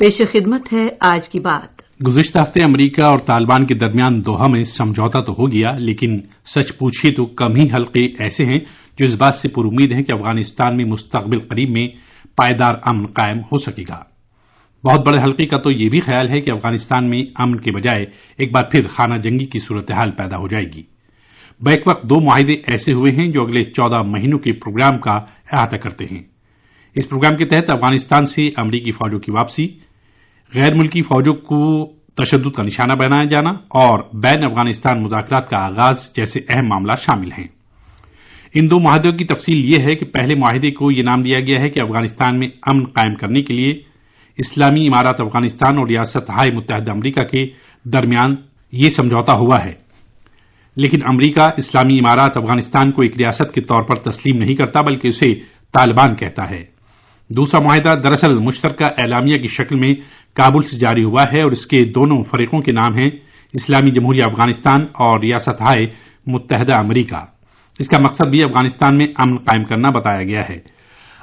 پیش خدمت ہے آج کی بات۔ گزشتہ ہفتے امریکہ اور طالبان کے درمیان دوحہ میں سمجھوتا تو ہو گیا، لیکن سچ پوچھیے تو کم ہی حلقے ایسے ہیں جو اس بات سے پر امید ہیں کہ افغانستان میں مستقبل قریب میں پائیدار امن قائم ہو سکے گا۔ بہت بڑے حلقے کا تو یہ بھی خیال ہے کہ افغانستان میں امن کے بجائے ایک بار پھر خانہ جنگی کی صورتحال پیدا ہو جائے گی۔ بیک وقت دو معاہدے ایسے ہوئے ہیں جو اگلے 14 مہینوں کے پروگرام کا احاطہ کرتے ہیں۔ اس پروگرام کے تحت افغانستان سے امریکی فوجوں کی واپسی، غیر ملکی فوجوں کو تشدد کا نشانہ بنایا جانا اور بین افغانستان مذاکرات کا آغاز جیسے اہم معاملات شامل ہیں۔ ان دو معاہدوں کی تفصیل یہ ہے کہ پہلے معاہدے کو یہ نام دیا گیا ہے کہ افغانستان میں امن قائم کرنے کے لیے اسلامی امارات افغانستان اور ریاستہائے متحدہ امریکہ کے درمیان یہ سمجھوتا ہوا ہے، لیکن امریکہ اسلامی امارات افغانستان کو ایک ریاست کے طور پر تسلیم نہیں کرتا بلکہ اسے طالبان کہتا ہے۔ دوسرا معاہدہ دراصل مشترکہ اعلامیہ کی شکل میں کابل سے جاری ہوا ہے اور اس کے دونوں فریقوں کے نام ہیں اسلامی جمہوریہ افغانستان اور ریاستہائے متحدہ امریکہ۔ اس کا مقصد بھی افغانستان میں امن قائم کرنا بتایا گیا ہے۔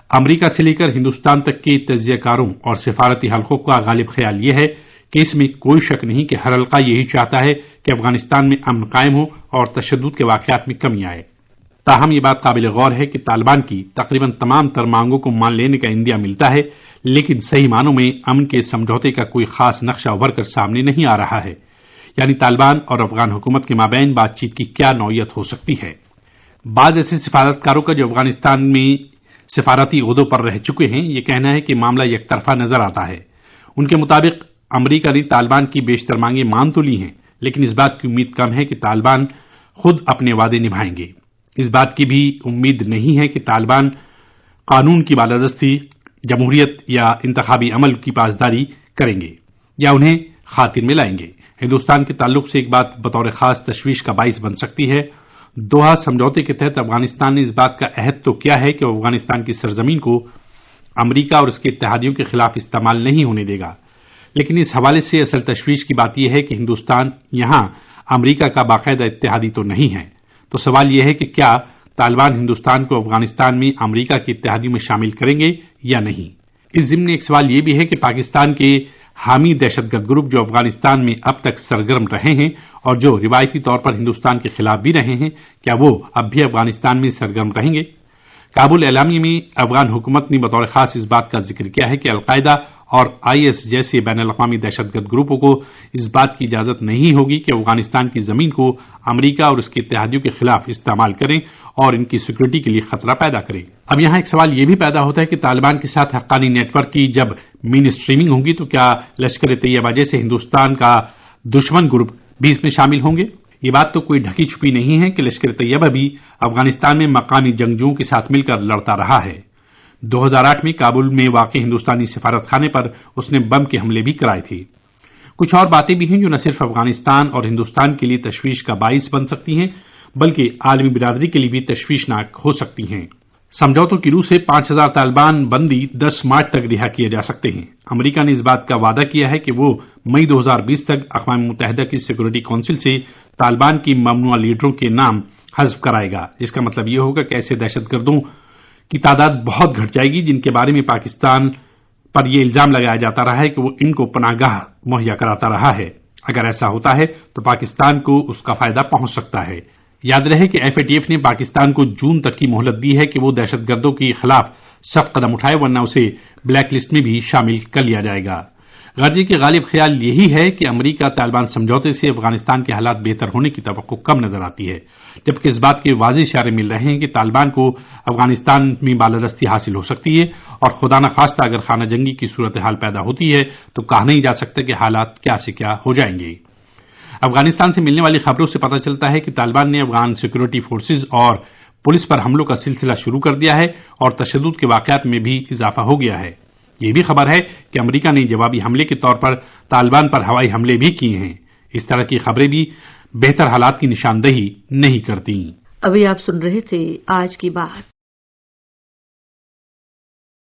امریکہ سے لے کر ہندوستان تک کے تجزیہ کاروں اور سفارتی حلقوں کا غالب خیال یہ ہے کہ اس میں کوئی شک نہیں کہ ہر حلقہ یہی چاہتا ہے کہ افغانستان میں امن قائم ہو اور تشدد کے واقعات میں کمی آئے۔ تاہم یہ بات قابل غور ہے کہ طالبان کی تقریباً تمام تر مانگوں کو مان لینے کا عندیہ ملتا ہے، لیکن صحیح معنوں میں امن کے سمجھوتے کا کوئی خاص نقشہ ابھر کر سامنے نہیں آ رہا ہے۔ یعنی طالبان اور افغان حکومت کے مابین بات چیت کی کیا نوعیت ہو سکتی ہے؟ بعض ایسے سفارتکاروں کا جو افغانستان میں سفارتی عہدوں پر رہ چکے ہیں، یہ کہنا ہے کہ معاملہ یک طرفہ نظر آتا ہے۔ ان کے مطابق امریکہ نے طالبان کی بیشتر مانگیں مان تو لی ہیں، لیکن اس بات کی امید کم ہے کہ طالبان خود اپنے وعدے نبھائیں گے۔ اس بات کی بھی امید نہیں ہے کہ طالبان قانون کی بالادستی، جمہوریت یا انتخابی عمل کی پاسداری کریں گے یا انہیں خاطر میں لائیں گے۔ ہندوستان کے تعلق سے ایک بات بطور خاص تشویش کا باعث بن سکتی ہے۔ دوحہ سمجھوتے کے تحت افغانستان نے اس بات کا عہد تو کیا ہے کہ وہ افغانستان کی سرزمین کو امریکہ اور اس کے اتحادیوں کے خلاف استعمال نہیں ہونے دے گا، لیکن اس حوالے سے اصل تشویش کی بات یہ ہے کہ ہندوستان یہاں امریکہ کا باقاعدہ اتحادی تو نہیں ہے۔ تو سوال یہ ہے کہ کیا طالبان ہندوستان کو افغانستان میں امریکہ کے اتحادیوں میں شامل کریں گے یا نہیں؟ اس ضمن ایک سوال یہ بھی ہے کہ پاکستان کے حامی دہشت گرد گروپ جو افغانستان میں اب تک سرگرم رہے ہیں اور جو روایتی طور پر ہندوستان کے خلاف بھی رہے ہیں، کیا وہ اب بھی افغانستان میں سرگرم رہیں گے؟ کابل اعلامیہ میں افغان حکومت نے بطور خاص اس بات کا ذکر کیا ہے کہ القاعدہ اور IS جیسے بین الاقوامی دہشت گرد گروپوں کو اس بات کی اجازت نہیں ہوگی کہ افغانستان کی زمین کو امریکہ اور اس کے اتحادیوں کے خلاف استعمال کریں اور ان کی سیکورٹی کے لیے خطرہ پیدا کریں۔ اب یہاں ایک سوال یہ بھی پیدا ہوتا ہے کہ طالبان کے ساتھ حقانی نیٹ ورک کی جب مین اسٹریمنگ ہوگی تو کیا لشکر طیبہ جیسے ہندوستان کا دشمن گروپ بھی اس میں شامل ہوں گے؟ یہ بات تو کوئی ڈھکی چھپی نہیں ہے کہ لشکر طیبہ بھی افغانستان میں مقامی جنگجوؤں کے ساتھ مل کر لڑتا رہا ہے۔ 2008 میں کابل میں واقع ہندوستانی سفارت خانے پر اس نے بم کے حملے بھی کرائے تھے۔ کچھ اور باتیں بھی ہیں جو نہ صرف افغانستان اور ہندوستان کے لیے تشویش کا باعث بن سکتی ہیں بلکہ عالمی برادری کے لیے بھی تشویشناک ہو سکتی ہیں۔ سمجھوتوں کی روح سے 5000 طالبان بندی 10 مارچ تک رہا کیے جا سکتے ہیں۔ امریکہ نے اس بات کا وعدہ کیا ہے کہ وہ مئی 2020 تک اقوام متحدہ کی سیکورٹی کونسل سے طالبان کی ممنوعہ لیڈروں کے نام حذف کرائے گا، جس کا مطلب یہ ہوگا کہ ایسے دہشت گردوں کی تعداد بہت گھٹ جائے گی جن کے بارے میں پاکستان پر یہ الزام لگایا جاتا رہا ہے کہ وہ ان کو پناہ گاہ مہیا کراتا رہا ہے۔ اگر ایسا ہوتا ہے تو پاکستان کو اس کا فائدہ پہنچ سکتا ہے۔ یاد رہے کہ FATF نے پاکستان کو جون تک کی مہلت دی ہے کہ وہ دہشت گردوں کے خلاف سخت قدم اٹھائے ورنہ اسے بلیک لسٹ میں بھی شامل کر لیا جائے گا۔ غرضی کے غالب خیال یہی ہے کہ امریکہ طالبان سمجھوتے سے افغانستان کے حالات بہتر ہونے کی توقع کم نظر آتی ہے، جبکہ اس بات کے واضح اشارے مل رہے ہیں کہ طالبان کو افغانستان میں بالادستی حاصل ہو سکتی ہے اور خدا نخواستہ اگر خانہ جنگی کی صورتحال پیدا ہوتی ہے تو کہا نہیں جا سکتا کہ حالات کیا سے کیا ہو جائیں گے۔ افغانستان سے ملنے والی خبروں سے پتہ چلتا ہے کہ طالبان نے افغان سیکورٹی فورسز اور پولیس پر حملوں کا سلسلہ شروع کر دیا ہے اور تشدد کے واقعات میں بھی اضافہ ہو گیا ہے۔ یہ بھی خبر ہے کہ امریکہ نے جوابی حملے کے طور پر طالبان پر ہوائی حملے بھی کیے ہیں۔ اس طرح کی خبریں بھی بہتر حالات کی نشاندہی نہیں کرتی۔ ابھی آپ سن رہے تھے آج کی بات۔